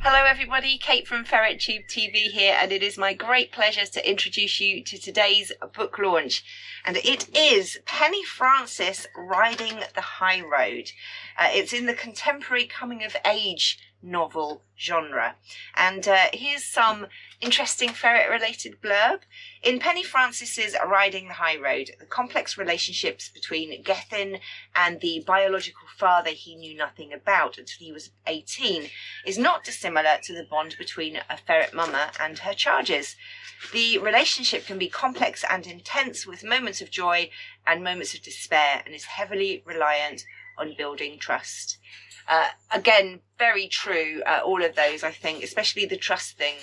Hello everybody, Kate from FerretTube TV here, and it is my great pleasure to introduce you to today's book launch. And it is Penny Francis, Riding the High Road. It's in the contemporary coming-of-age novel genre. And here's some interesting ferret-related blurb. In Penny Francis's Riding the High Road, the complex relationships between Gethin and the biological father he knew nothing about until he was 18 is not dissimilar to the bond between a ferret mama and her charges. The relationship can be complex and intense, with moments of joy and moments of despair, and is heavily reliant on building trust. Again, very true, all of those, I think, especially the trust thing.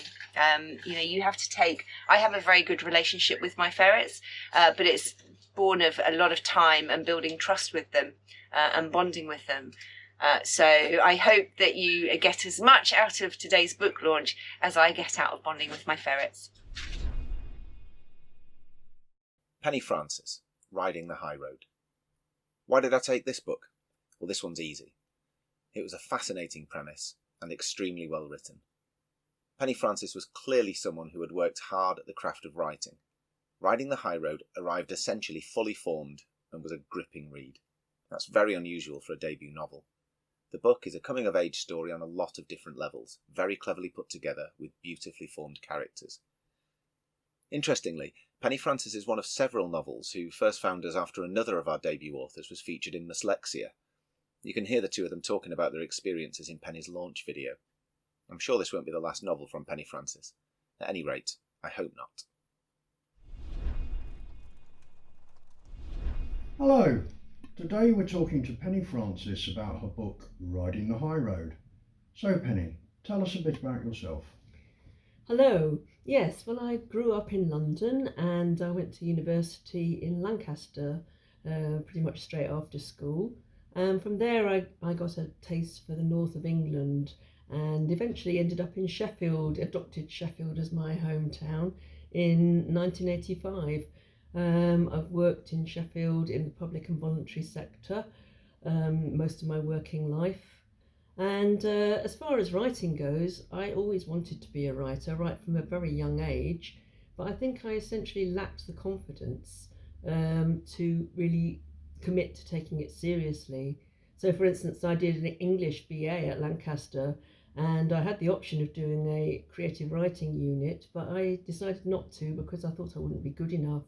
You have to take... I have a very good relationship with my ferrets, but it's born of a lot of time and building trust with them and bonding with them. So I hope that you get as much out of today's book launch as I get out of bonding with my ferrets. Penny Francis, Riding the High Road. Why did I take this book? Well, this one's easy. It was a fascinating premise and extremely well written. Penny Francis was clearly someone who had worked hard at the craft of writing. Riding the High Road arrived essentially fully formed and was a gripping read. That's very unusual for a debut novel. The book is a coming-of-age story on a lot of different levels, very cleverly put together with beautifully formed characters. Interestingly, Penny Francis is one of several novels who first found us after another of our debut authors was featured in Dyslexia. You can hear the two of them talking about their experiences in Penny's launch video. I'm sure this won't be the last novel from Penny Francis. At any rate, I hope not. Hello, today we're talking to Penny Francis about her book Riding the High Road. So Penny, tell us a bit about yourself. Hello, yes, well I grew up in London and I went to university in Lancaster pretty much straight after school. From there I got a taste for the north of England and eventually ended up in Sheffield, adopted Sheffield as my hometown in 1985. I've worked in Sheffield in the public and voluntary sector most of my working life. And as far as writing goes, I always wanted to be a writer right from a very young age, but I think I essentially lacked the confidence to really commit to taking it seriously. So for instance, I did an English BA at Lancaster and I had the option of doing a creative writing unit, but I decided not to because I thought I wouldn't be good enough.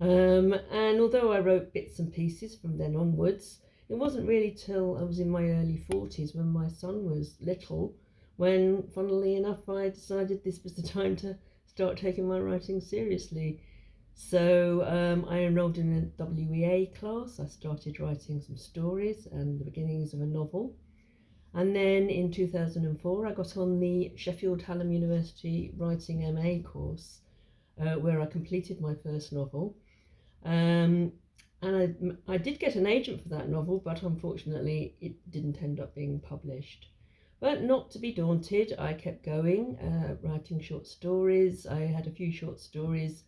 And although I wrote bits and pieces from then onwards, it wasn't really till I was in my early 40s when my son was little, when, funnily enough, I decided this was the time to start taking my writing seriously. So I enrolled in a WEA class. I started writing some stories and the beginnings of a novel. And then in 2004, I got on the Sheffield Hallam University Writing MA course, where I completed my first novel. And I did get an agent for that novel, but unfortunately it didn't end up being published. But not to be daunted, I kept going, writing short stories. I had a few short stories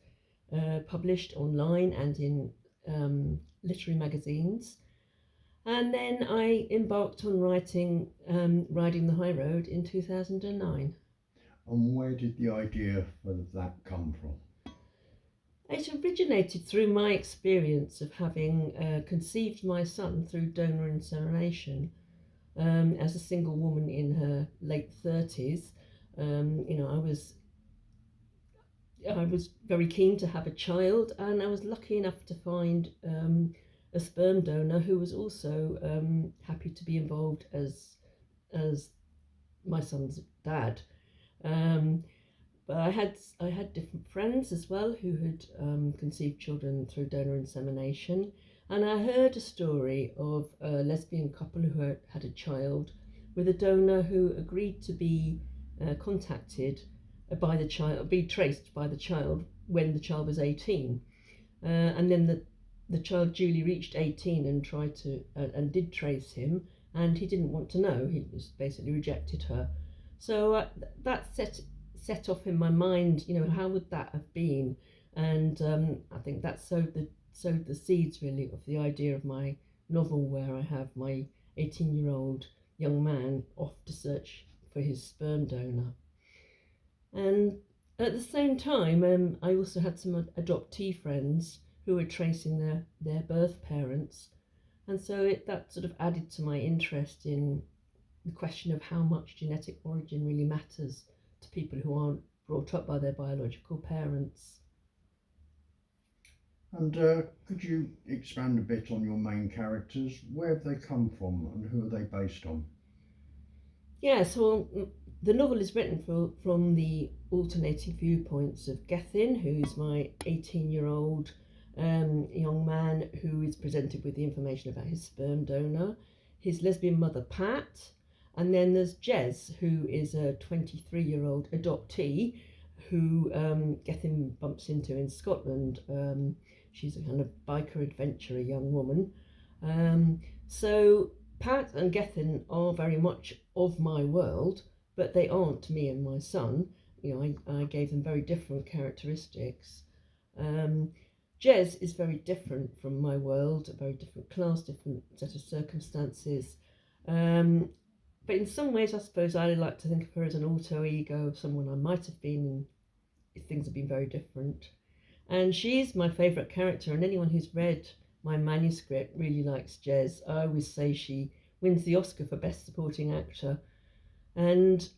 published online and in literary magazines. And then I embarked on writing Riding the High Road in 2009. And where did the idea for that come from? It originated through my experience of having conceived my son through donor insemination. As a single woman in her late 30s, I was very keen to have a child, and I was lucky enough to find a sperm donor who was also happy to be involved as my son's dad. But I had different friends as well who had conceived children through donor insemination, and I heard a story of a lesbian couple who had a child with a donor who agreed to be contacted by the child, be traced by the child when the child was 18, and then the child duly reached 18 and tried to and did trace him, and he didn't want to know. He just basically rejected her. So that set off in my mind, how would that have been? And I think that sowed the seeds really of the idea of my novel, where I have my 18-year-old young man off to search for his sperm donor. And at the same time, I also had some adoptee friends who were tracing their birth parents, and so that sort of added to my interest in the question of how much genetic origin really matters to people who aren't brought up by their biological parents. And could you expand a bit on your main characters? Where have they come from and who are they based on? Yes, well, the novel is written from the alternating viewpoints of Gethin, who's my 18-year-old young man who is presented with the information about his sperm donor, his lesbian mother Pat, and then there's Jez, who is a 23-year-old adoptee who Gethin bumps into in Scotland. She's a kind of biker adventurer young woman. So Pat and Gethin are very much of my world, but they aren't me and my son. You know, I gave them very different characteristics. Jez is very different from my world, a very different class, different set of circumstances. But in some ways, I suppose I like to think of her as an alter ego of someone I might have been if things had been very different. And she's my favourite character, and anyone who's read my manuscript really likes Jez. I always say she wins the Oscar for Best Supporting Actor. And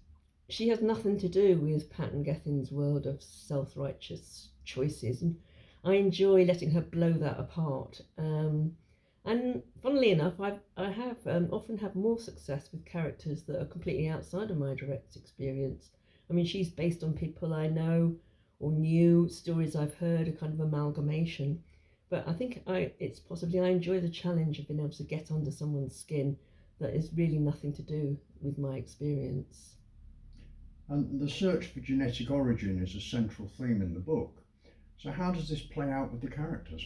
she has nothing to do with Pat and Gethin's world of self-righteous choices. And I enjoy letting her blow that apart. And funnily enough, I have often had more success with characters that are completely outside of my direct experience. I mean, she's based on people I know or knew, stories I've heard, a kind of amalgamation. But I think it's possibly I enjoy the challenge of being able to get under someone's skin that is really nothing to do with my experience. And the search for genetic origin is a central theme in the book. So how does this play out with the characters?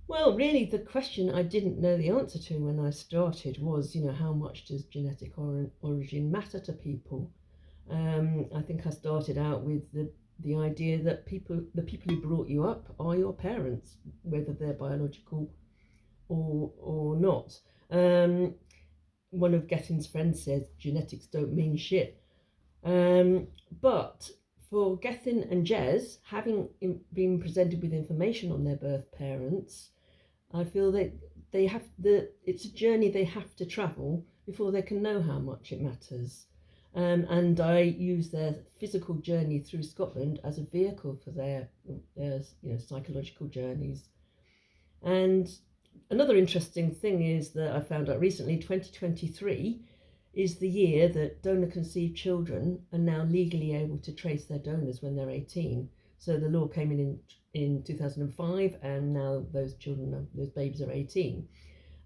Well, really, the question I didn't know the answer to when I started was, how much does genetic origin matter to people? I think I started out with the idea that the people who brought you up are your parents, whether they're biological or not. One of Gethin's friends says genetics don't mean shit. But for Gethin and Jez, having been presented with information on their birth parents, I feel that it's a journey they have to travel before they can know how much it matters. And I use their physical journey through Scotland as a vehicle for their psychological journeys. And another interesting thing is that I found out recently, 2023 is the year that donor-conceived children are now legally able to trace their donors when they're 18. So the law came in 2005, and now those babies are 18.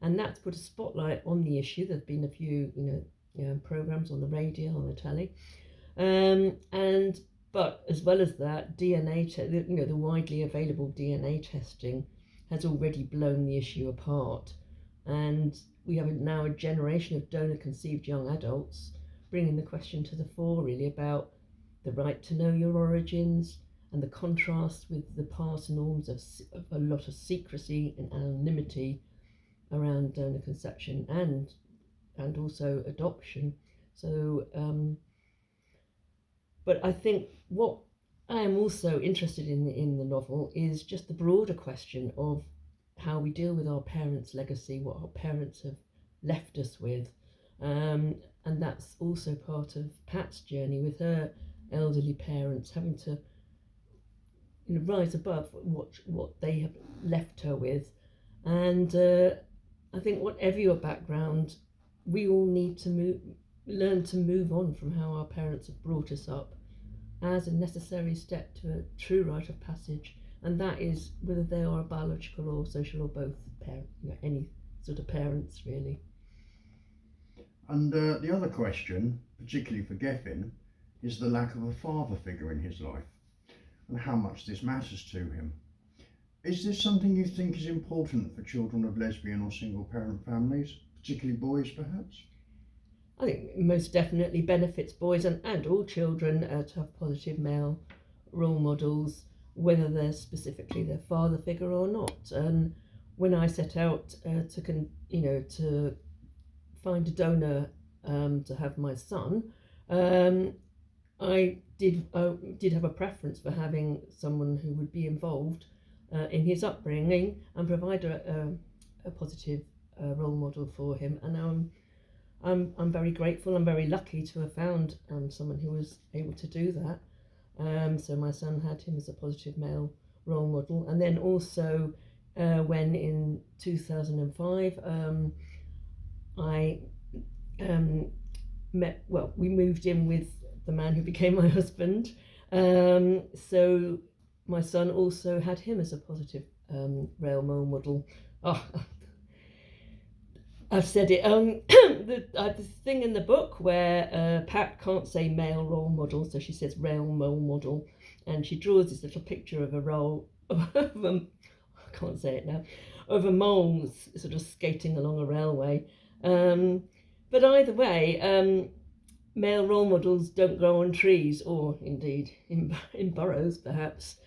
And that's put a spotlight on the issue. There've been a few, programs on the radio, on the telly, but as well as that, the widely available DNA testing has already blown the issue apart, and we have now a generation of donor-conceived young adults bringing the question to the fore, really, about the right to know your origins and the contrast with the past norms of a lot of secrecy and anonymity around donor conception and also adoption. So, but I think what I am also interested in the novel is just the broader question of how we deal with our parents' legacy, what our parents have left us with. And that's also part of Pat's journey with her elderly parents having to rise above what they have left her with. And I think whatever your background, we all need to learn to move on from how our parents have brought us up as a necessary step to a true rite of passage, and that is whether they are biological or social or both any sort of parents, really. And the other question, particularly for Gethin, is the lack of a father figure in his life and how much this matters to him. Is this something you think is important for children of lesbian or single parent families, particularly boys perhaps? I think it most definitely benefits boys and all children to have positive male role models, whether they're specifically their father figure or not. And when I set out to find a donor to have my son, I did have a preference for having someone who would be involved in his upbringing and provide a positive role model for him. And I'm very grateful. I'm very lucky to have found someone who was able to do that. So my son had him as a positive male role model. And then also when in 2005 I we moved in with the man who became my husband. So my son also had him as a positive role model. Oh, I've said it. The thing in the book where Pat can't say male role model, so she says role model, and she draws this little picture of a role I can't say it now, of a mole sort of skating along a railway. But either way, male role models don't grow on trees, or indeed in burrows, perhaps.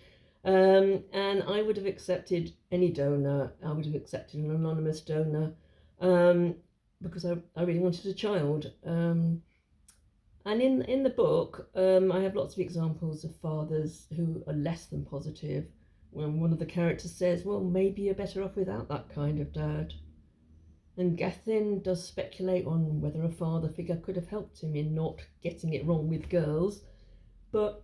And I would have accepted any donor. I would have accepted an anonymous donor because I really wanted a child. And in the book, I have lots of examples of fathers who are less than positive. When one of the characters says, well, maybe you're better off without that kind of dad. And Gethin does speculate on whether a father figure could have helped him in not getting it wrong with girls, but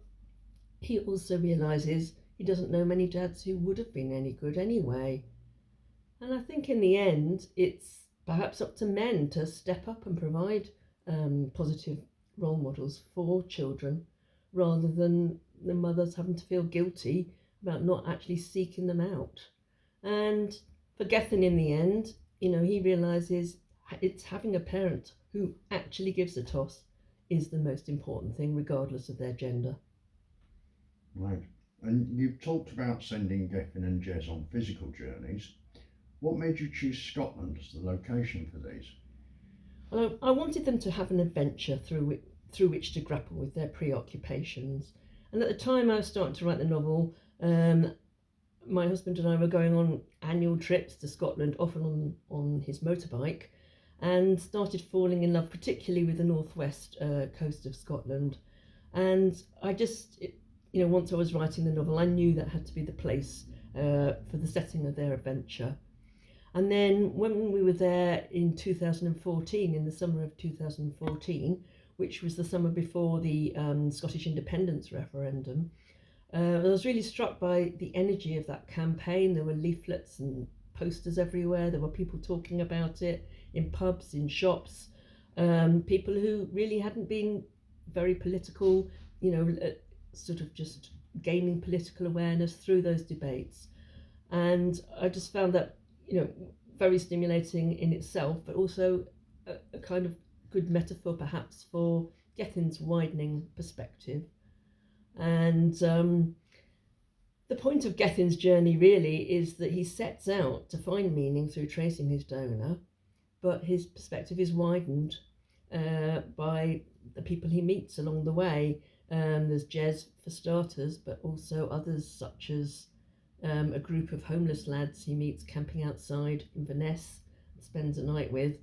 he also realises he doesn't know many dads who would have been any good anyway. And I think in the end, it's perhaps up to men to step up and provide positive role models for children, rather than the mothers having to feel guilty about not actually seeking them out. And for Gethin in the end, he realises it's having a parent who actually gives a toss is the most important thing, regardless of their gender. Right. And you've talked about sending Gethin and Jez on physical journeys. What made you choose Scotland as the location for these? Well, I wanted them to have an adventure through which to grapple with their preoccupations. And at the time I was starting to write the novel, my husband and I were going on annual trips to Scotland, often on his motorbike, and started falling in love, particularly with the northwest coast of Scotland. And I just, once I was writing the novel, I knew that had to be the place for the setting of their adventure. And then when we were there in 2014, in the summer of 2014, which was the summer before the Scottish independence referendum, I was really struck by the energy of that campaign. There were leaflets and posters everywhere. There were people talking about it in pubs, in shops, people who really hadn't been very political, sort of just gaining political awareness through those debates. And I just found that, very stimulating in itself, but also a kind of good metaphor perhaps for Gethin's widening perspective. And the point of Gethin's journey really is that he sets out to find meaning through tracing his donor, but his perspective is widened by the people he meets along the way. There's Jez for starters, but also others such as a group of homeless lads he meets camping outside Inverness and spends a night with,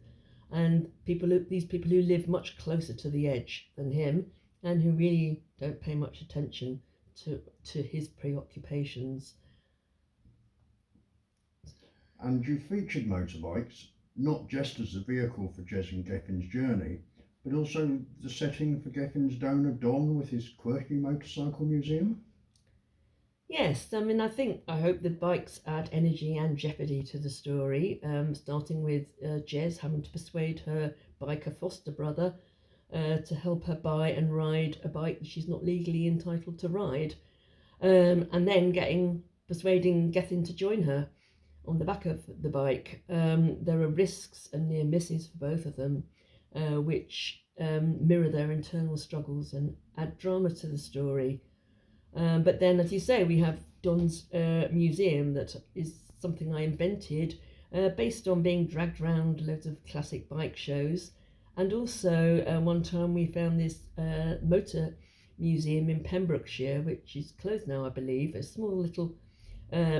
and these people who live much closer to the edge than him and who really don't pay much attention to his preoccupations. And you featured motorbikes not just as a vehicle for Jez and Gethin's journey, but also the setting for Gethin's donor Don with his quirky motorcycle museum? Yes, I hope the bikes add energy and jeopardy to the story, starting with Jez having to persuade her biker foster brother to help her buy and ride a bike that she's not legally entitled to ride, and then persuading Gethin to join her on the back of the bike. There are risks and near misses for both of them, which mirror their internal struggles and add drama to the story. But then, as you say, we have Don's museum that is something I invented based on being dragged around loads of classic bike shows. And also one time we found this motor museum in Pembrokeshire, which is closed now, I believe, a small little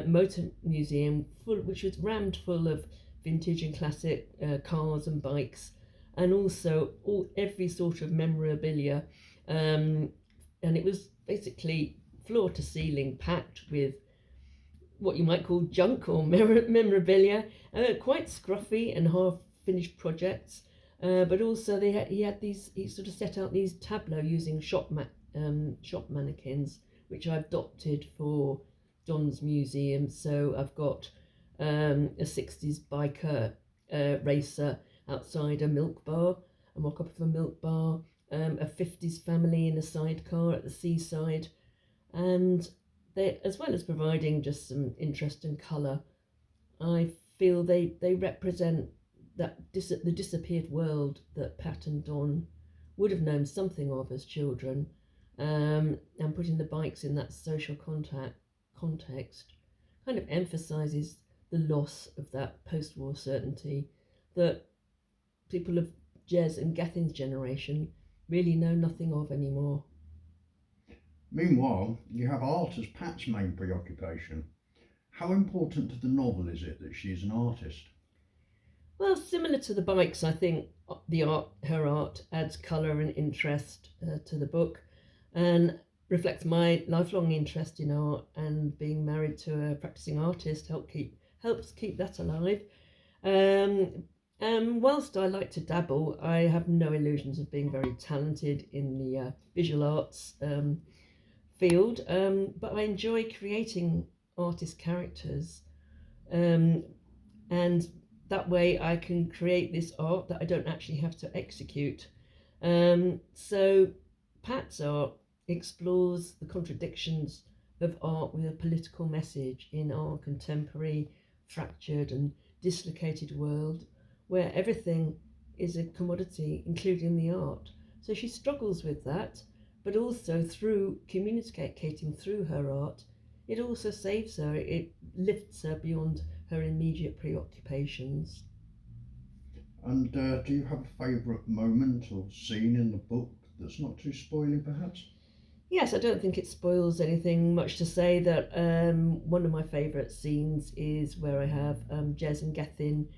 motor museum which was rammed full of vintage and classic cars and bikes. and also every sort of memorabilia, and it was basically floor to ceiling packed with what you might call junk or memorabilia, quite scruffy and half finished projects. But also he sort of set out these tableaux using shop mannequins, which I've adopted for Don's museum. So I've got a 60s biker racer outside a milk bar, a mock-up of a milk bar, a 50s family in a sidecar at the seaside, and they, as well as providing just some interest and colour, I feel they represent the disappeared world that Pat and Don would have known something of as children, and putting the bikes in that social context kind of emphasises the loss of that post-war certainty that people of Jez and Gethin's generation really know nothing of anymore. Meanwhile, you have art as Pat's main preoccupation. How important to the novel is it that she is an artist? Well, similar to the bikes, I think her art adds colour and interest to the book, and reflects my lifelong interest in art, and being married to a practicing artist helps keep that alive. Whilst I like to dabble, I have no illusions of being very talented in the visual arts field, but I enjoy creating artist characters, and that way I can create this art that I don't actually have to execute. So Pat's art explores the contradictions of art with a political message in our contemporary, fractured and dislocated world, where everything is a commodity, including the art. So she struggles with that, but also through communicating through her art, it also saves her, it lifts her beyond her immediate preoccupations. And do you have a favourite moment or scene in the book that's not too spoiling, perhaps? Yes, I don't think it spoils anything much to say that one of my favourite scenes is where I have Jez and Gethin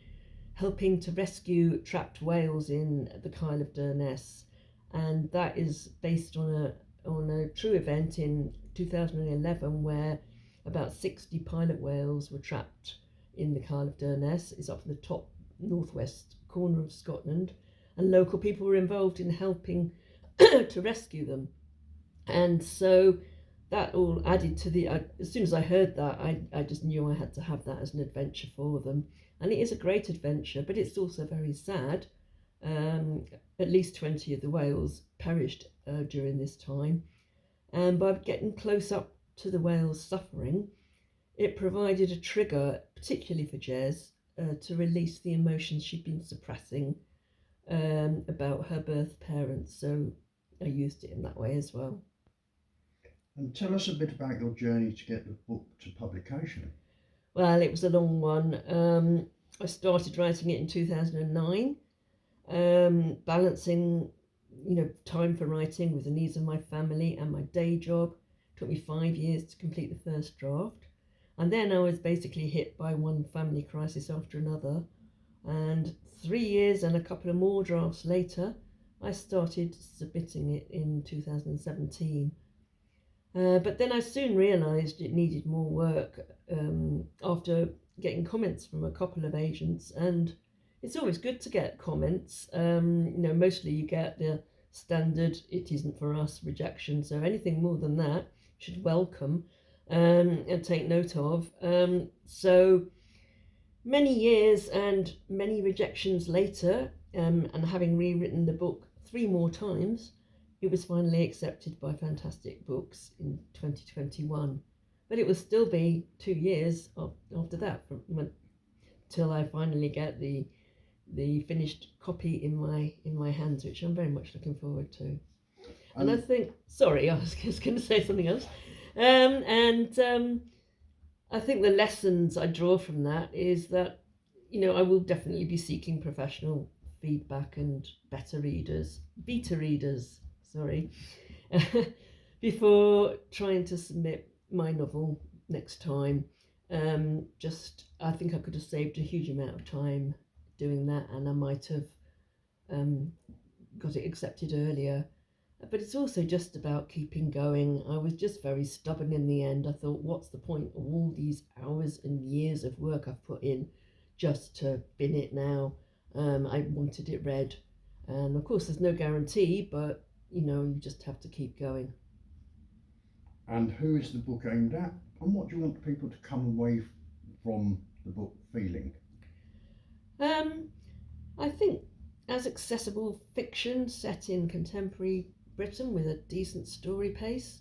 helping to rescue trapped whales in the Kyle of Durness, and that is based on a true event in 2011 where about 60 pilot whales were trapped in the Kyle of Durness. It's up in the top northwest corner of Scotland, and local people were involved in helping to rescue them. And so that all added to the, as soon as I heard that, I just knew I had to have that as an adventure for them. And it is a great adventure, but it's also very sad. At least 20 of the whales perished during this time. And by getting close up to the whales' suffering, it provided a trigger, particularly for Jez, to release the emotions she'd been suppressing about her birth parents. So I used it in that way as well. And tell us a bit about your journey to get the book to publication. Well, it was a long one. I started writing it in 2009, balancing, time for writing with the needs of my family and my day job. It took me 5 years to complete the first draft. And then I was basically hit by one family crisis after another. And 3 years and a couple of more drafts later, I started submitting it in 2017. But then I soon realised it needed more work after getting comments from a couple of agents, and it's always good to get comments. Mostly you get the standard "it isn't for us" rejection, so anything more than that you should welcome and take note of. So many years and many rejections later, and having rewritten the book 3 more times, it was finally accepted by Fantastic Books in 2021. But it will still be 2 years after that till I finally get the finished copy in my hands, which I'm very much looking forward to. And I think, sorry, I was just going to say something else. I think the lessons I draw from that is that, I will definitely be seeking professional feedback and beta readers, before trying to submit my novel next time. I think I could have saved a huge amount of time doing that, and I might have got it accepted earlier. But it's also just about keeping going. I was just very stubborn in the end. I thought, what's the point of all these hours and years of work I've put in just to bin it now? I wanted it read. And of course, there's no guarantee, but you just have to keep going. And who is the book aimed at? And what do you want people to come away from the book feeling? I think as accessible fiction set in contemporary Britain with a decent story pace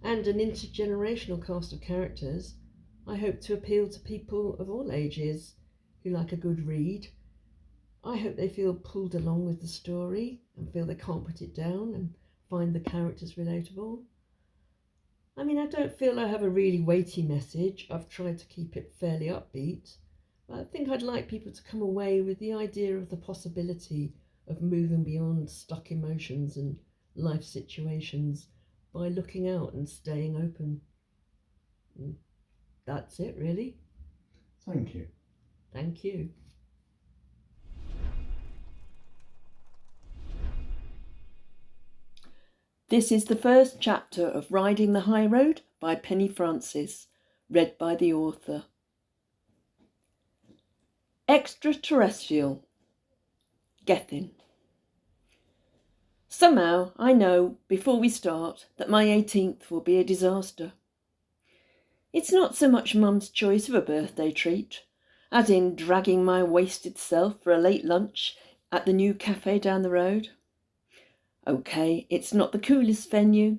and an intergenerational cast of characters, I hope to appeal to people of all ages who like a good read. I hope they feel pulled along with the story and feel they can't put it down and find the characters relatable. I mean, I don't feel I have a really weighty message. I've tried to keep it fairly upbeat. But I think I'd like people to come away with the idea of the possibility of moving beyond stuck emotions and life situations by looking out and staying open. And that's it, really. Thank you. Thank you. This is the first chapter of Riding the High Road by Penny Francis, read by the author. Extraterrestrial. Gethin. Somehow I know, before we start, that my 18th will be a disaster. It's not so much Mum's choice of a birthday treat, as in dragging my wasted self for a late lunch at the new cafe down the road. OK, it's not the coolest venue,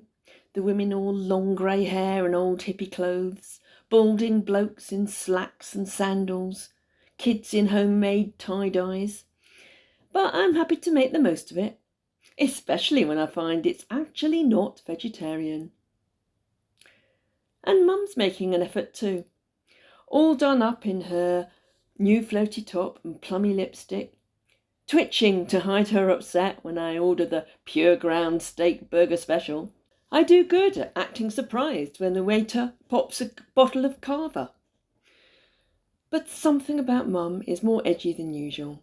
the women all long grey hair and old hippie clothes, balding blokes in slacks and sandals, kids in homemade tie-dyes. But I'm happy to make the most of it, especially when I find it's actually not vegetarian. And Mum's making an effort too, all done up in her new floaty top and plummy lipstick, twitching to hide her upset when I order the pure ground steak burger special. I do good at acting surprised when the waiter pops a bottle of Carver. But something about Mum is more edgy than usual.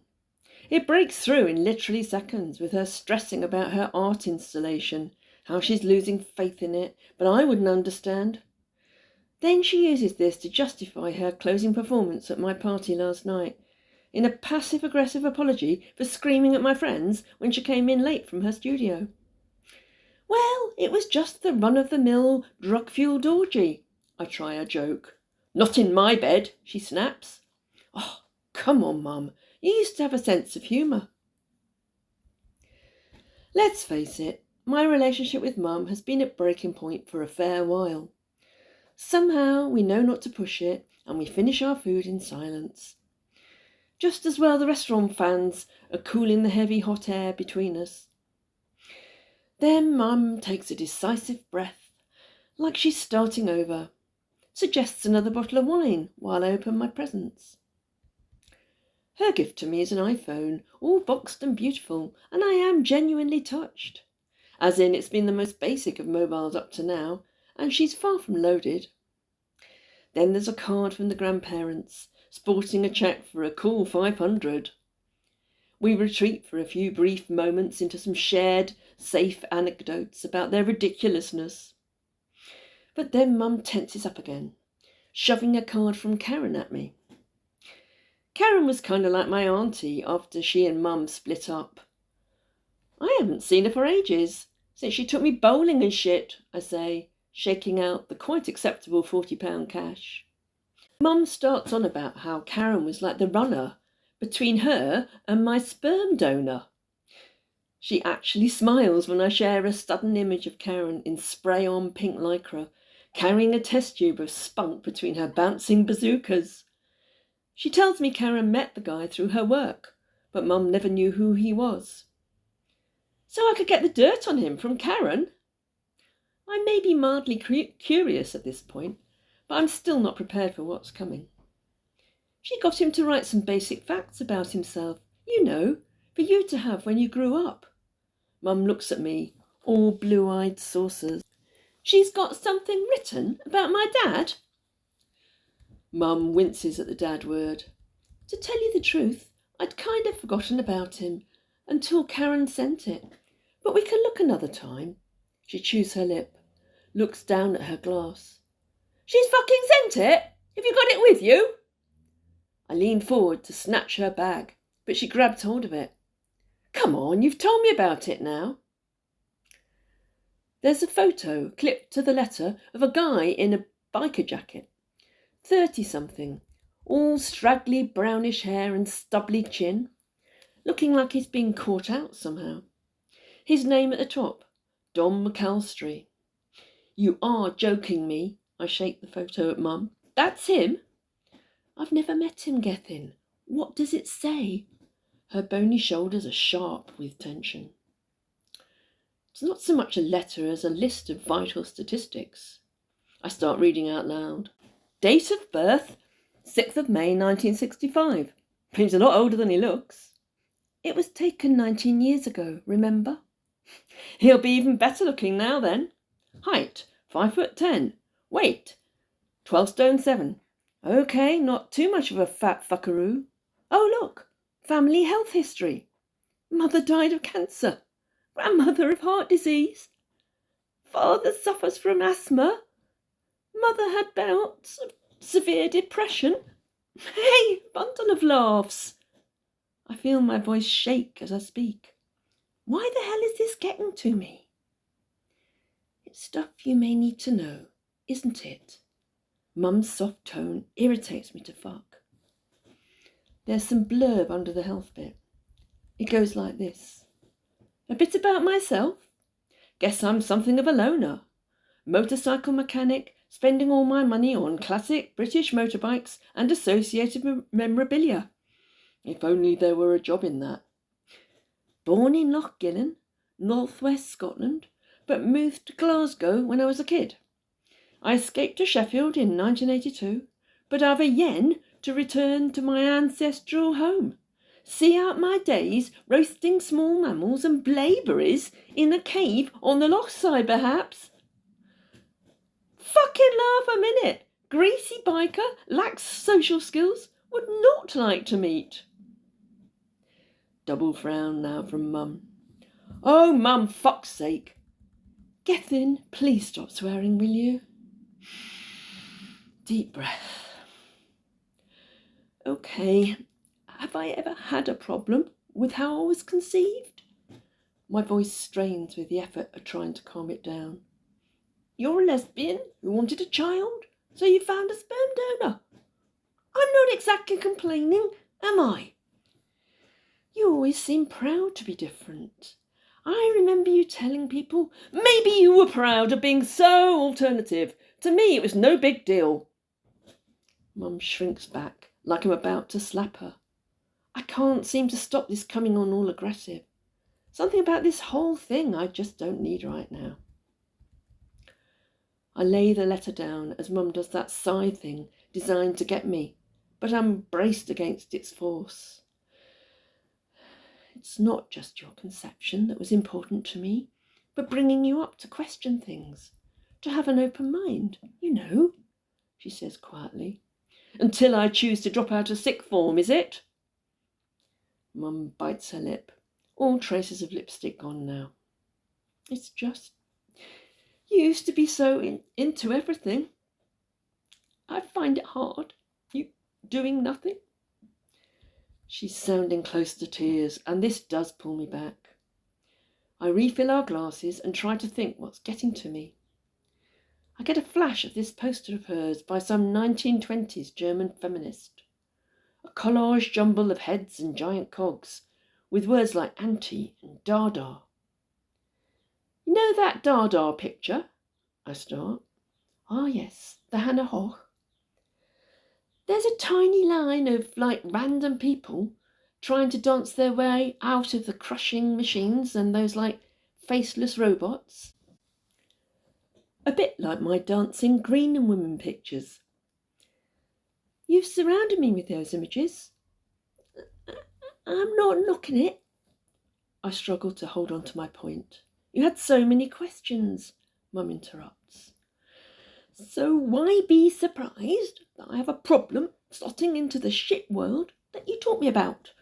It breaks through in literally seconds with her stressing about her art installation, how she's losing faith in it, but I wouldn't understand. Then she uses this to justify her closing performance at my party last night, in a passive-aggressive apology for screaming at my friends when she came in late from her studio. Well, it was just the run-of-the-mill, drug-fueled orgy, I try a joke. Not in my bed, she snaps. Oh, come on, Mum. You used to have a sense of humour. Let's face it, my relationship with Mum has been at breaking point for a fair while. Somehow we know not to push it, and we finish our food in silence. Just as well the restaurant fans are cooling the heavy hot air between us. Then Mum takes a decisive breath, like she's starting over, suggests another bottle of wine while I open my presents. Her gift to me is an iPhone, all boxed and beautiful, and I am genuinely touched. As in, it's been the most basic of mobiles up to now, and she's far from loaded. Then there's a card from the grandparents, sporting a cheque for a cool 500. We retreat for a few brief moments into some shared, safe anecdotes about their ridiculousness. But then Mum tenses up again, shoving a card from Karen at me. Karen was kind of like my auntie after she and Mum split up. I haven't seen her for ages, since she took me bowling and shit, I say, shaking out the quite acceptable £40 cash. Mum starts on about how Karen was like the runner between her and my sperm donor. She actually smiles when I share a sudden image of Karen in spray-on pink lycra, carrying a test tube of spunk between her bouncing bazookas. She tells me Karen met the guy through her work, but Mum never knew who he was. So I could get the dirt on him from Karen. I may be mildly curious at this point, but I'm still not prepared for what's coming. She got him to write some basic facts about himself, for you to have when you grew up. Mum looks at me, all blue-eyed saucers. She's got something written about my dad? Mum winces at the dad word. To tell you the truth, I'd kind of forgotten about him, until Karen sent it. But we can look another time. She chews her lip, looks down at her glass. She's fucking sent it? Have you got it with you? I leaned forward to snatch her bag, but she grabbed hold of it. Come on, you've told me about it now. There's a photo clipped to the letter of a guy in a biker jacket, 30-something, all straggly brownish hair and stubbly chin, looking like he's been caught out somehow. His name at the top, Don McAlstree. You are joking me, I shake the photo at Mum. That's him? I've never met him, Gethin. What does it say? Her bony shoulders are sharp with tension. It's not so much a letter as a list of vital statistics. I start reading out loud. Date of birth, 6th of May 1965. He's a lot older than he looks. It was taken 19 years ago, remember? He'll be even better looking now then. Height, 5'10". Weight, 12 stone 7. Okay, not too much of a fat fuckaroo. Oh look, family health history. Mother died of cancer. Grandmother of heart disease. Father suffers from asthma. Mother had bouts of severe depression. Hey, bundle of laughs. I feel my voice shake as I speak. Why the hell is this getting to me? It's stuff you may need to know, isn't it? Mum's soft tone irritates me to fuck. There's some blurb under the health bit. It goes like this. A bit about myself. Guess I'm something of a loner. Motorcycle mechanic, spending all my money on classic British motorbikes and associated memorabilia. If only there were a job in that. Born in Lochgillen, northwest Scotland, but moved to Glasgow when I was a kid. I escaped to Sheffield in 1982, but I've a yen to return to my ancestral home. See out my days roasting small mammals and blaeberries in a cave on the loch side, perhaps. Fucking laugh a minute. Greasy biker, lacks social skills, would not like to meet. Double frown now from Mum. Oh, Mum, fuck's sake. Gethin, please stop swearing, will you? Deep breath. Okay, have I ever had a problem with how I was conceived? My voice strains with the effort of trying to calm it down. You're a lesbian who wanted a child, so you found a sperm donor. I'm not exactly complaining, am I? You always seem proud to be different. I remember you telling people maybe you were proud of being so alternative. To me, it was no big deal. Mum shrinks back like I'm about to slap her. I can't seem to stop this coming on all aggressive. Something about this whole thing I just don't need right now. I lay the letter down as Mum does that sigh thing designed to get me, but I'm braced against its force. It's not just your conception that was important to me, but bringing you up to question things, to have an open mind, you know, she says quietly. Until I choose to drop out of sixth form, is it? Mum bites her lip, all traces of lipstick gone now. It's just, you used to be so into everything. I find it hard, you doing nothing. She's sounding close to tears, and this does pull me back. I refill our glasses and try to think what's getting to me. I get a flash of this poster of hers by some 1920s German feminist. A collage jumble of heads and giant cogs, with words like anti and dada. You know that dada picture? I start. Ah, yes, the Hannah Hoch. There's a tiny line of, random people trying to dance their way out of the crushing machines and those, faceless robots. A bit like my dancing green and women pictures. You've surrounded me with those images. I'm not looking it. I struggled to hold on to my point. You had so many questions, Mum interrupts. So why be surprised that I have a problem slotting into the shit world that you taught me about?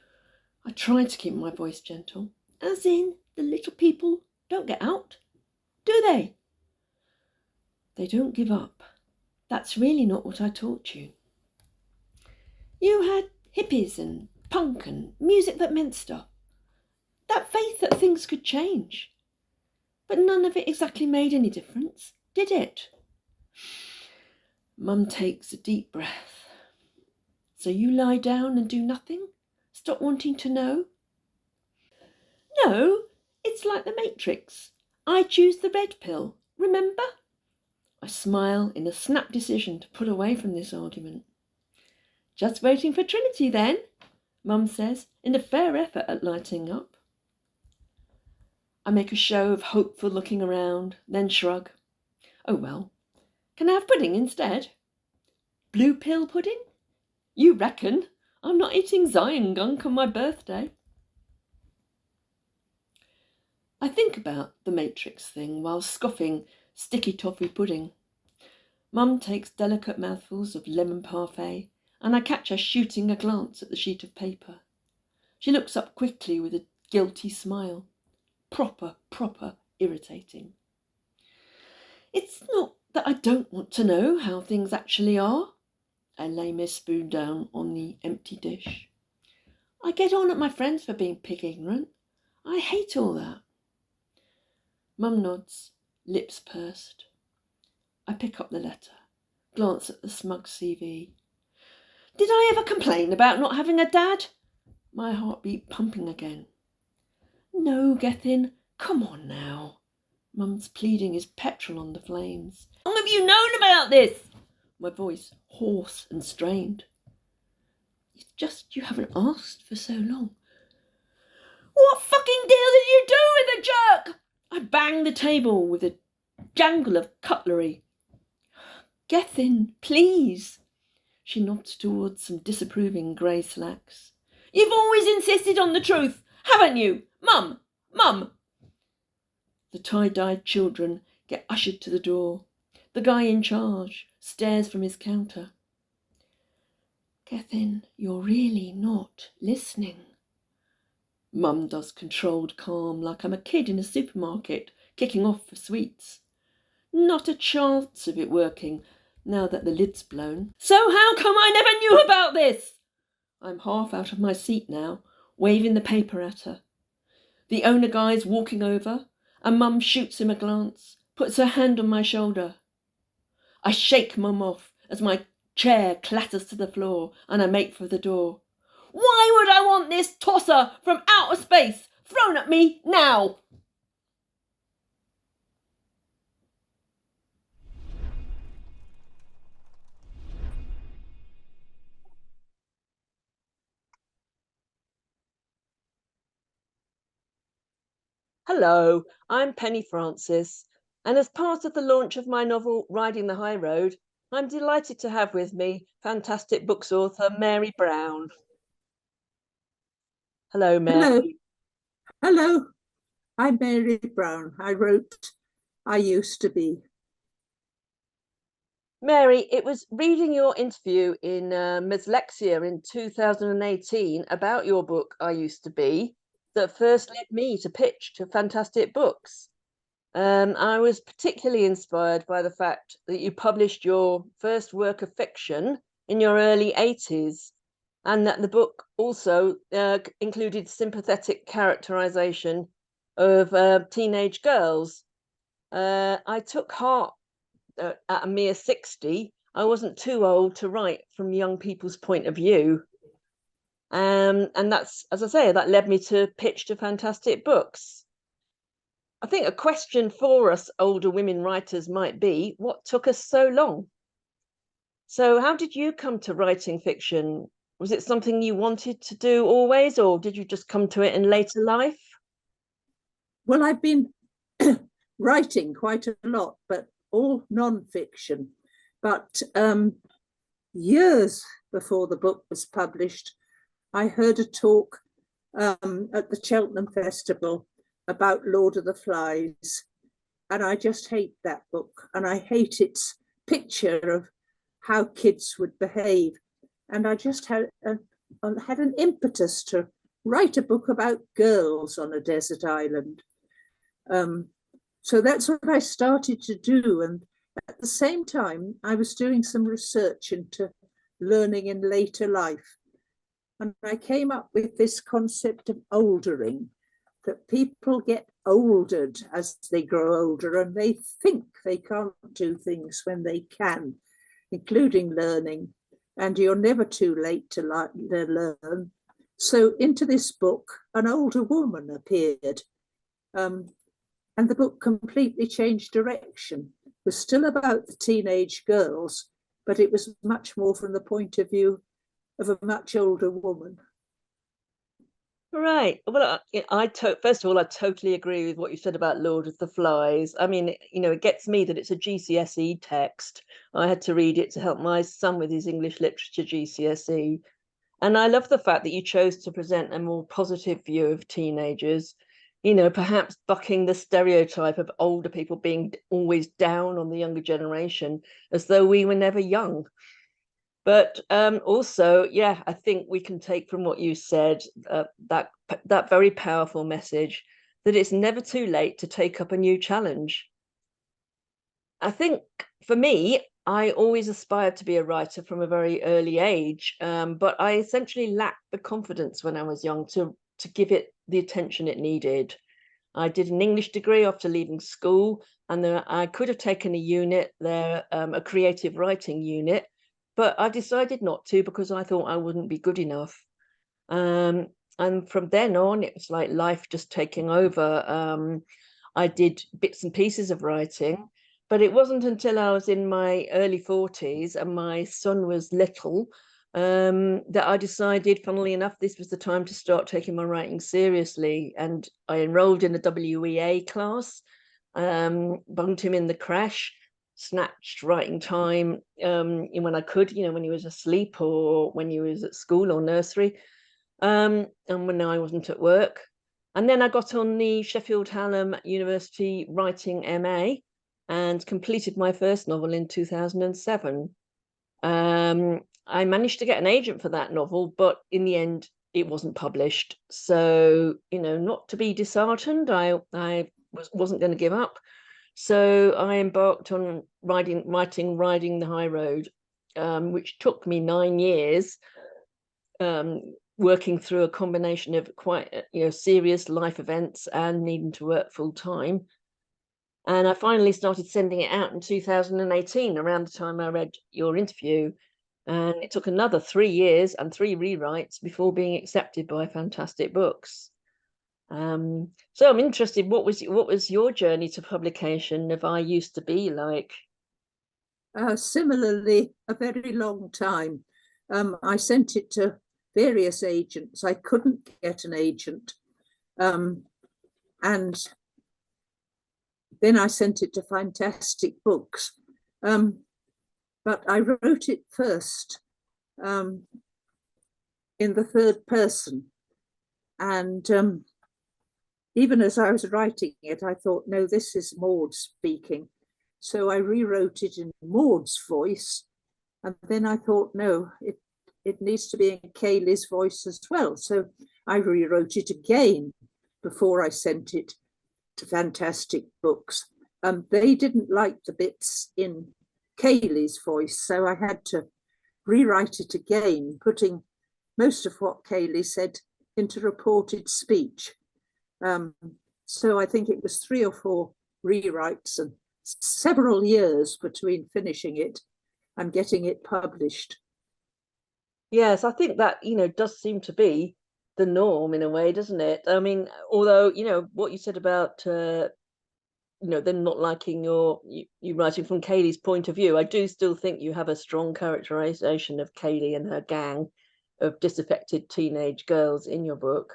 I tried to keep my voice gentle. As in, the little people don't get out, do they? They don't give up. That's really not what I taught you. You had hippies and punk and music that meant stuff. That faith that things could change. But none of it exactly made any difference, did it? Mum takes a deep breath. So you lie down and do nothing? Stop wanting to know? No, it's like the Matrix. I choose the red pill, remember? I smile in a snap decision to pull away from this argument. Just waiting for Trinity then, Mum says, in a fair effort at lighting up. I make a show of hopeful looking around, then shrug. Oh well, can I have pudding instead? Blue pill pudding? You reckon? I'm not eating Zion gunk on my birthday. I think about the Matrix thing while scoffing sticky toffee pudding. Mum takes delicate mouthfuls of lemon parfait, and I catch her shooting a glance at the sheet of paper. She looks up quickly with a guilty smile. Proper irritating. It's not that I don't want to know how things actually are. I lay my spoon down on the empty dish. I get on at my friends for being pig ignorant. I hate all that. Mum nods, lips pursed. I pick up the letter, glance at the smug CV. Did I ever complain about not having a dad? My heartbeat pumping again. No, Gethin, come on now. Mum's pleading is petrol on the flames. How long have you known about this? My voice hoarse and strained. It's just you haven't asked for so long. What fucking deal did you do with the jerk? I banged the table with a jangle of cutlery. Gethin, please. She nods towards some disapproving grey slacks. You've always insisted on the truth, haven't you? Mum! The tie-dyed children get ushered to the door. The guy in charge stares from his counter. Gethin, you're really not listening. Mum does controlled calm like I'm a kid in a supermarket kicking off for sweets. Not a chance of it working now that the lid's blown. So how come I never knew about this? I'm half out of my seat now, waving the paper at her. The owner guy's walking over, and Mum shoots him a glance, puts her hand on my shoulder. I shake Mum off as my chair clatters to the floor and I make for the door. Why would I want this tosser from outer space thrown at me now? Hello, I'm Penny Francis, and as part of the launch of my novel Riding the High Road, I'm delighted to have with me fantastic books author Mary Brown. Hello, Mary. Hello. I'm Mary Brown. I wrote I Used to Be. Mary, it was reading your interview in Mislexia in 2018 about your book I Used to Be that first led me to pitch to Fantastic Books. I was particularly inspired by the fact that you published your first work of fiction in your early 80s, and that the book also included sympathetic characterization of teenage girls. I took heart at a mere 60. I wasn't too old to write from young people's point of view. And that's, as I say, that led me to pitch to Fantastic Books. I think a question for us older women writers might be, what took us so long? So how did you come to writing fiction? Was it something you wanted to do always, or did you just come to it in later life? Well, I've been writing quite a lot, but all non-fiction. But years before the book was published, I heard a talk at the Cheltenham Festival about Lord of the Flies, and I just hate that book, and I hate its picture of how kids would behave, and I just had an impetus to write a book about girls on a desert island. So that's what I started to do. And at the same time, I was doing some research into learning in later life. And I came up with this concept of oldering, that people get oldered as they grow older and they think they can't do things when they can, including learning. And you're never too late to learn. So into this book, an older woman appeared. And the book completely changed direction. It was still about the teenage girls, but it was much more from the point of view of a much older woman. Right. Well, first of all, I totally agree with what you said about Lord of the Flies. I mean, it gets me that it's a GCSE text. I had to read it to help my son with his English literature GCSE. And I love the fact that you chose to present a more positive view of teenagers, perhaps bucking the stereotype of older people being always down on the younger generation, as though we were never young. But also, yeah, I think we can take from what you said that very powerful message that it's never too late to take up a new challenge. I think for me, I always aspired to be a writer from a very early age, but I essentially lacked the confidence when I was young to give it the attention it needed. I did an English degree after leaving school, and I could have taken a unit there, a creative writing unit, but I decided not to because I thought I wouldn't be good enough. And from then on, it was like life just taking over. I did bits and pieces of writing, but it wasn't until I was in my early 40s and my son was little that I decided, funnily enough, this was the time to start taking my writing seriously. And I enrolled in a WEA class, bunked him in the crash, snatched writing time when I could, when he was asleep or when he was at school or nursery, and when I wasn't at work. And then I got on the Sheffield Hallam University writing MA and completed my first novel in 2007. I managed to get an agent for that novel, but in the end, it wasn't published. So, not to be disheartened, I wasn't going to give up. So I embarked on writing Riding the High Road, which took me 9 years, working through a combination of quite serious life events and needing to work full time. And I finally started sending it out in 2018, around the time I read your interview. And it took another 3 years and 3 rewrites before being accepted by Fantastic Books. So I'm interested, what was your journey to publication of I Used to Be like? Similarly, a very long time. I sent it to various agents. I couldn't get an agent. And then I sent it to Fantastic Books. But I wrote it first in the third person. And even as I was writing it, I thought, no, this is Maud speaking. So I rewrote it in Maud's voice. And then I thought, no, it needs to be in Kaylee's voice as well. So I rewrote it again before I sent it to Fantastic Books. They didn't like the bits in Kaylee's voice, so I had to rewrite it again, putting most of what Kaylee said into reported speech. So I think it was 3 or 4 rewrites and several years between finishing it and getting it published. Yes, I think that, does seem to be the norm in a way, doesn't it? I mean, although, what you said about, them not liking you writing from Kaylee's point of view, I do still think you have a strong characterization of Kaylee and her gang of disaffected teenage girls in your book.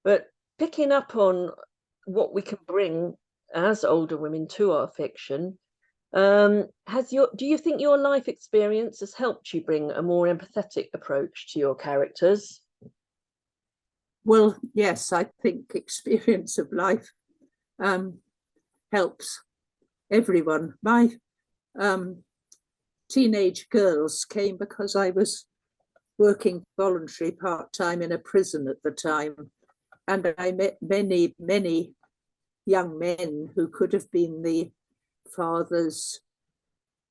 But picking up on what we can bring as older women to our fiction, do you think your life experience has helped you bring a more empathetic approach to your characters? Well, yes, I think experience of life helps everyone. My teenage girls came because I was working voluntary part-time in a prison at the time, and I met many young men who could have been the fathers,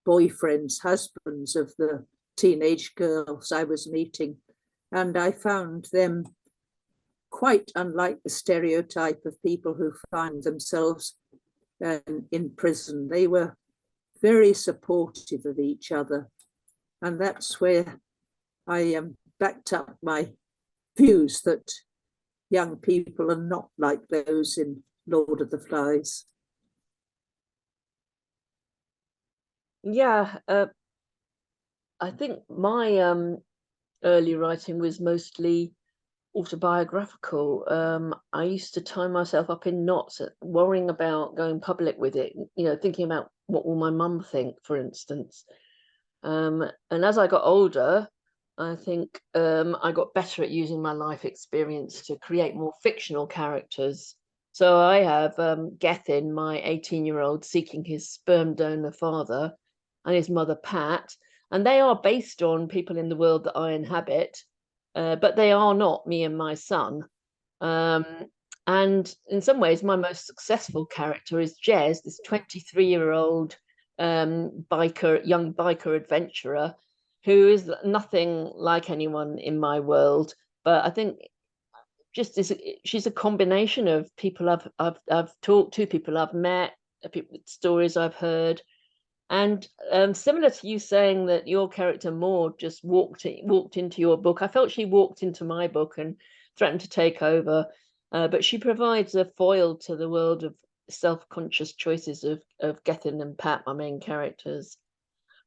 boyfriends, husbands of the teenage girls I was meeting, and I found them quite unlike the stereotype of people who find themselves in prison. They were very supportive of each other, and that's where I backed up my views that young people are not like those in Lord of the Flies. Yeah, I think my early writing was mostly autobiographical. I used to tie myself up in knots, worrying about going public with it, you know, thinking about what will my mum think, for instance. And as I got older, I think I got better at using my life experience to create more fictional characters. So I have Gethin, my 18-year-old, seeking his sperm donor father, and his mother, Pat, and they are based on people in the world that I inhabit, but they are not me and my son. And in some ways, my most successful character is Jez, this 23-year-old young biker adventurer who is nothing like anyone in my world. But I think she's a combination of people I've talked to, people I've met, stories I've heard. And similar to you saying that your character Maud just walked into your book, I felt she walked into my book and threatened to take over. But she provides a foil to the world of self-conscious choices of Gethin and Pat, my main characters.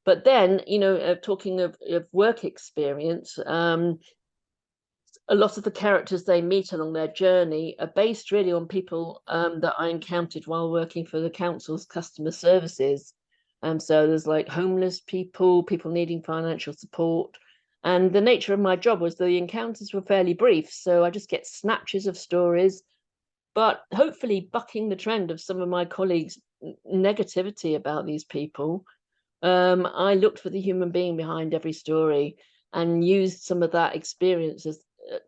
But then, you know, talking of work experience, a lot of the characters they meet along their journey are based really on people that I encountered while working for the council's customer services. So there's like homeless people needing financial support. And the nature of my job was the encounters were fairly brief. So I just get snatches of stories, but hopefully bucking the trend of some of my colleagues' negativity about these people. I looked for the human being behind every story and used some of that experience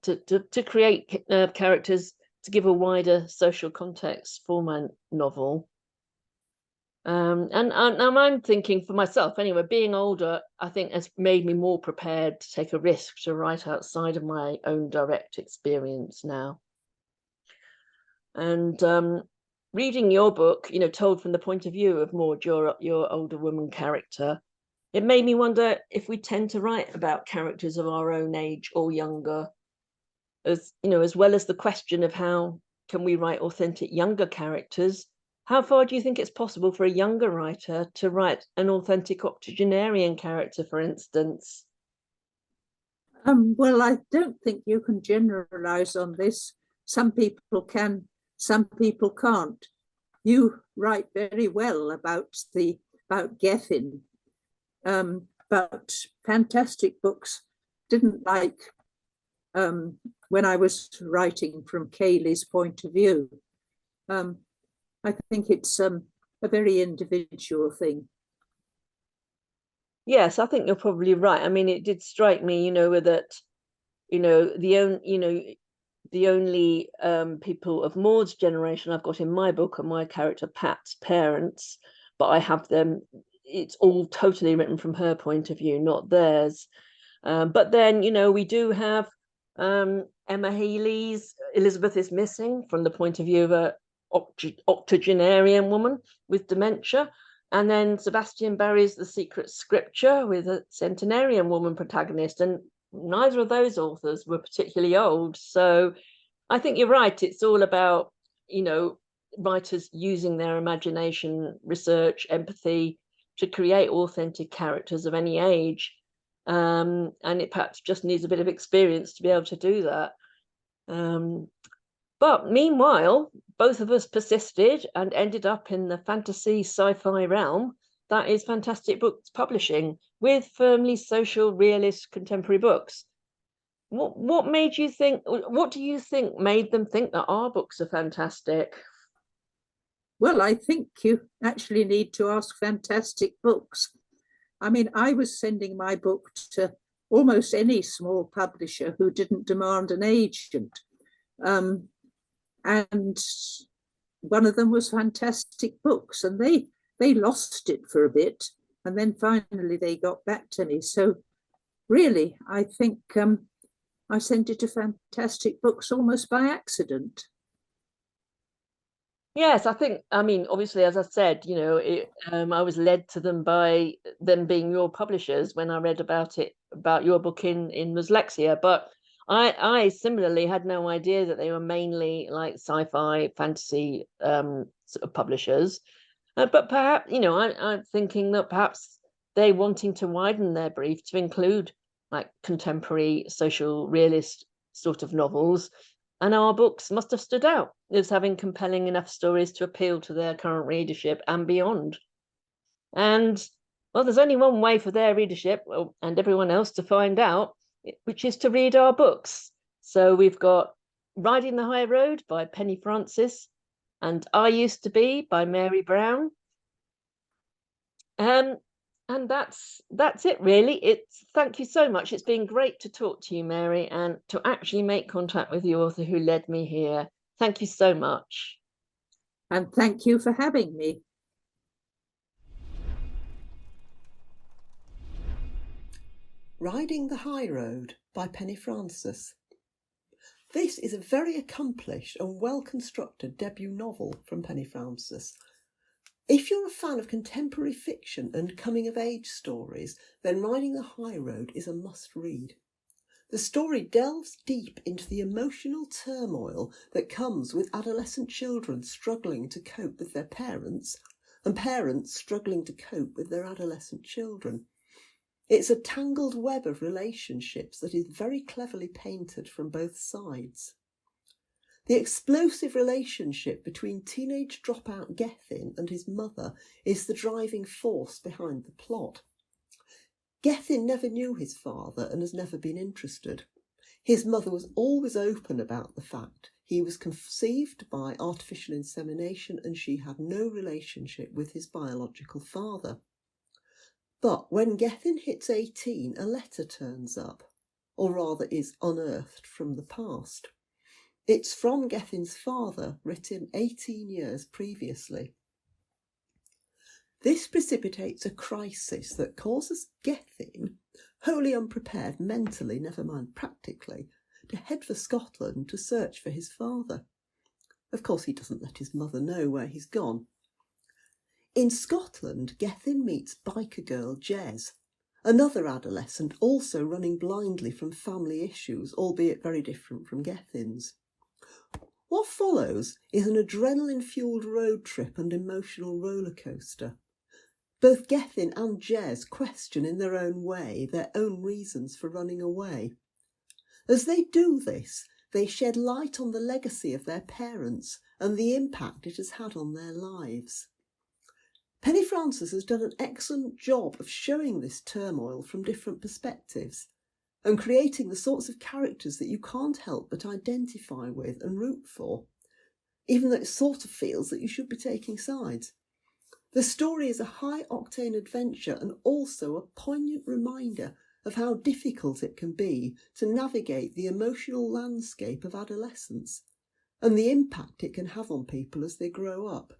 to create characters to give a wider social context for my novel. And I'm thinking for myself anyway, being older, I think has made me more prepared to take a risk to write outside of my own direct experience now. And reading your book, you know, told from the point of view of Maud, your older woman character, it made me wonder if we tend to write about characters of our own age or younger, as you know, as well as the question of how can we write authentic younger characters. How far do you think it's possible for a younger writer to write an authentic octogenarian character, for instance? Well, I don't think you can generalize on this. Some people can, some people can't. You write very well about Gethin, but fantastic books didn't like when I was writing from Kayleigh's point of view. I think it's a very individual thing. Yes, I think you're probably right. I mean, it did strike me, you know, that, you know, the only people of Maud's generation I've got in my book are my character Pat's parents, but I have them. It's all totally written from her point of view, not theirs. But then, you know, we do have Emma Healy's Elizabeth is Missing from the point of view of a octogenarian woman with dementia, and then Sebastian Barry's The Secret Scripture with a centenarian woman protagonist, and neither of those authors were particularly old. So I think you're right, it's all about, you know, writers using their imagination, research, empathy to create authentic characters of any age, and it perhaps just needs a bit of experience to be able to do that. But meanwhile, both of us persisted and ended up in the fantasy sci-fi realm that is Fantastic Books Publishing, with firmly social realist contemporary books. What made you think, what do you think made them think that our books are fantastic? Well, I think you actually need to ask Fantastic Books. I mean, I was sending my book to almost any small publisher who didn't demand an agent. And one of them was Fantastic Books, and they lost it for a bit, and then finally they got back to me. So really, I think I sent it to Fantastic Books almost by accident. Yes, I mean, obviously, as I said, I was led to them by them being your publishers when I read about your book in Dyslexia. But I similarly had no idea that they were mainly like sci-fi, fantasy sort of publishers. But perhaps, I'm thinking that perhaps they're wanting to widen their brief to include like contemporary social realist sort of novels. And our books must have stood out as having compelling enough stories to appeal to their current readership and beyond. And, well, there's only one way for their readership and everyone else to find out, which is to read our books. So we've got Riding the High Road by Penny Francis and I Used to Be by Mary Brown. And that's it, really. Thank you so much. It's been great to talk to you, Mary, and to actually make contact with the author who led me here. Thank you so much. And thank you for having me. Riding the High Road by Penny Francis. This is a very accomplished and well-constructed debut novel from Penny Francis. If you're a fan of contemporary fiction and coming-of-age stories, then Riding the High Road is a must-read. The story delves deep into the emotional turmoil that comes with adolescent children struggling to cope with their parents, and parents struggling to cope with their adolescent children. It's a tangled web of relationships that is very cleverly painted from both sides. The explosive relationship between teenage dropout Gethin and his mother is the driving force behind the plot. Gethin never knew his father and has never been interested. His mother was always open about the fact he was conceived by artificial insemination and she had no relationship with his biological father. But when Gethin hits 18, a letter turns up, or rather is unearthed from the past. It's from Gethin's father, written 18 years previously. This precipitates a crisis that causes Gethin, wholly unprepared mentally, never mind practically, to head for Scotland to search for his father. Of course, he doesn't let his mother know where he's gone. In Scotland, Gethin meets biker girl Jez, another adolescent also running blindly from family issues, albeit very different from Gethin's. What follows is an adrenaline-fuelled road trip and emotional rollercoaster. Both Gethin and Jez question in their own way their own reasons for running away. As they do this, they shed light on the legacy of their parents and the impact it has had on their lives. Penny Francis has done an excellent job of showing this turmoil from different perspectives and creating the sorts of characters that you can't help but identify with and root for, even though it sort of feels that you should be taking sides. The story is a high-octane adventure and also a poignant reminder of how difficult it can be to navigate the emotional landscape of adolescence and the impact it can have on people as they grow up.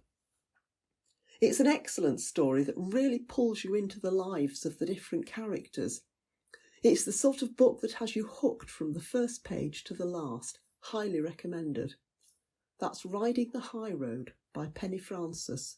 It's an excellent story that really pulls you into the lives of the different characters. It's the sort of book that has you hooked from the first page to the last. Highly recommended. That's Riding the High Road by Penny Francis.